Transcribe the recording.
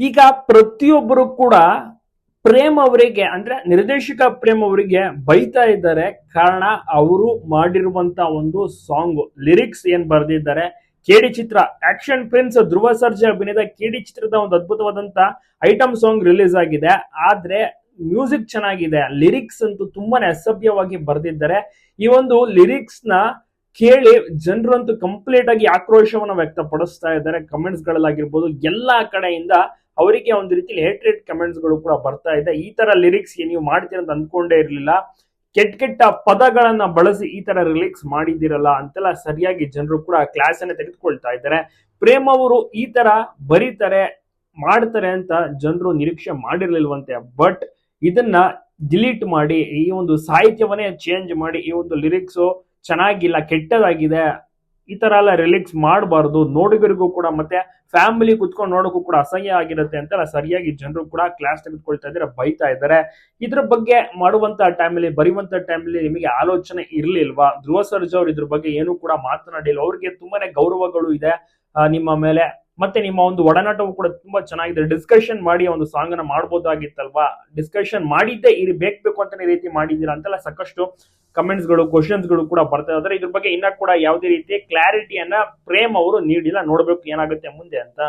ಈಗ ಪ್ರತಿಯೊಬ್ಬರು ಕೂಡ ಪ್ರೇಮ್ ಅವರಿಗೆ ಅಂದ್ರೆ ನಿರ್ದೇಶಕ ಪ್ರೇಮ್ ಅವರಿಗೆ ಬೈತಾ ಇದ್ದಾರೆ. ಕಾರಣ ಅವರು ಮಾಡಿರುವಂತ ಒಂದು ಸಾಂಗ್ ಲಿರಿಕ್ಸ್ ಏನ್ ಬರೆದಿದ್ದಾರೆ. ಕೆಡಿ ಚಿತ್ರ ಆಕ್ಷನ್ ಪ್ರಿನ್ಸ್ ಧ್ರುವ ಸರ್ಜಾ ಅಭಿನಯದ ಕೆಡಿ ಚಿತ್ರದ ಒಂದು ಅದ್ಭುತವಾದಂತ ಐಟಮ್ ಸಾಂಗ್ ರಿಲೀಸ್ ಆಗಿದೆ. ಆದ್ರೆ ಮ್ಯೂಸಿಕ್ ಚೆನ್ನಾಗಿದೆ, ಲಿರಿಕ್ಸ್ ಅಂತೂ ತುಂಬಾನೇ ಅಸಭ್ಯವಾಗಿ ಬರೆದಿದ್ದಾರೆ. ಈ ಒಂದು ಲಿರಿಕ್ಸ್ ನ ಕೇಳಿ ಜನರಂತೂ ಕಂಪ್ಲೀಟ್ ಆಗಿ ಆಕ್ರೋಶವನ್ನ ವ್ಯಕ್ತಪಡಿಸ್ತಾ ಇದ್ದಾರೆ. ಕಮೆಂಟ್ಸ್ ಗಳಲ್ಲಾಗಿರ್ಬೋದು ಎಲ್ಲಾ ಕಡೆಯಿಂದ ಅವರಿಗೆ ಒಂದು ರೀತಿ ಹೇಟ್ರೇಟ್ ಕಮೆಂಟ್ಸ್ ಗಳು ಕೂಡ ಬರ್ತಾ ಇದೆ. ಈ ತರ ಲಿರಿಕ್ಸ್ ನೀವು ಮಾಡ್ತೀರ ಅಂತ ಅಂದ್ಕೊಂಡೇ ಇರ್ಲಿಲ್ಲ, ಕೆಟ್ಟ ಕೆಟ್ಟ ಪದಗಳನ್ನ ಬಳಸಿ ಈ ತರ ರಿಲಿಕ್ಸ್ ಮಾಡಿದಿರಲ್ಲ ಅಂತೆಲ್ಲ ಸರಿಯಾಗಿ ಜನರು ಕೂಡ ಕ್ಲಾಸ್ ಅನ್ನ ತೆಗೆದುಕೊಳ್ತಾ ಇದ್ದಾರೆ. ಪ್ರೇಮ್ ಅವರು ಈ ತರ ಬರೀತಾರೆ ಮಾಡ್ತಾರೆ ಅಂತ ಜನರು ನಿರೀಕ್ಷೆ ಮಾಡಿರ್ಲಿಲ್ವಂತೆ. ಬಟ್ ಇದನ್ನ ಡಿಲೀಟ್ ಮಾಡಿ ಈ ಒಂದು ಸಾಹಿತ್ಯವನ್ನೇ ಚೇಂಜ್ ಮಾಡಿ ಈ ಒಂದು ಲಿರಿಕ್ಸ್ ಚೆನ್ನಾಗಿಲ್ಲ, ಕೆಟ್ಟದಾಗಿದೆ, ಈ ತರ ಎಲ್ಲ ರಿಲಿಕ್ಸ್ ಮಾಡಬಾರ್ದು, ನೋಡಿಗರಿಗೂ ಕೂಡ ಮತ್ತೆ ಫ್ಯಾಮಿಲಿ ಕುತ್ಕೊಂಡು ನೋಡೋಕ್ಕೂ ಕೂಡ ಅಸಹ್ಯ ಆಗಿರುತ್ತೆ ಅಂತ ಸರಿಯಾಗಿ ಜನರು ಕೂಡ ಕ್ಲಾಸ್ ತೆಗೆದುಕೊಳ್ತಾ ಇದ್ದಾರೆ, ಬೈತಾ ಇದ್ದಾರೆ. ಇದ್ರ ಬಗ್ಗೆ ಮಾಡುವಂತ ಟೈಮಲ್ಲಿ ಬರೆಯುವಂತ ಟೈಮಲ್ಲಿ ನಿಮಗೆ ಆಲೋಚನೆ ಇರ್ಲಿಲ್ವಾ? ಧ್ರುವ ಸರ್ಜಾ ಅವರು ಇದ್ರ ಬಗ್ಗೆ ಏನು ಕೂಡ ಮಾತನಾಡಿಲ್ಲ. ಅವ್ರಿಗೆ ತುಂಬಾನೇ ಗೌರವಗಳು ಇದೆ ನಿಮ್ಮ ಮೇಲೆ, ಮತ್ತೆ ನಿಮ್ಮ ಒಂದು ಒಡನಾಟವು ಕೂಡ ತುಂಬಾ ಚೆನ್ನಾಗಿದೆ. ಡಿಸ್ಕಷನ್ ಮಾಡಿ ಒಂದು ಸಾಂಗ್ ಅನ್ನ ಮಾಡಬಹುದಾಗಿತ್ತಲ್ವಾ? ಡಿಸ್ಕಷನ್ ಮಾಡಿದ್ದೆ ಬೇಕು ಅಂತ ಈ ರೀತಿ ಮಾಡಿದ್ದೀರಾ ಅಂತೆಲ್ಲ ಸಾಕಷ್ಟು ಕಮೆಂಟ್ಸ್ ಗಳು ಕ್ವಶನ್ಸ್ ಗಳು ಕೂಡ ಬರ್ತಾ ಇದ್ದಾರೆ. ಇದ್ರ ಬಗ್ಗೆ ಇನ್ನ ಕೂಡ ಯಾವುದೇ ರೀತಿಯ ಕ್ಲಾರಿಟಿಯನ್ನ ಪ್ರೇಮ್ ಅವರು ನೀಡಿಲ್ಲ. ನೋಡ್ಬೇಕು ಏನಾಗುತ್ತೆ ಮುಂದೆ ಅಂತ.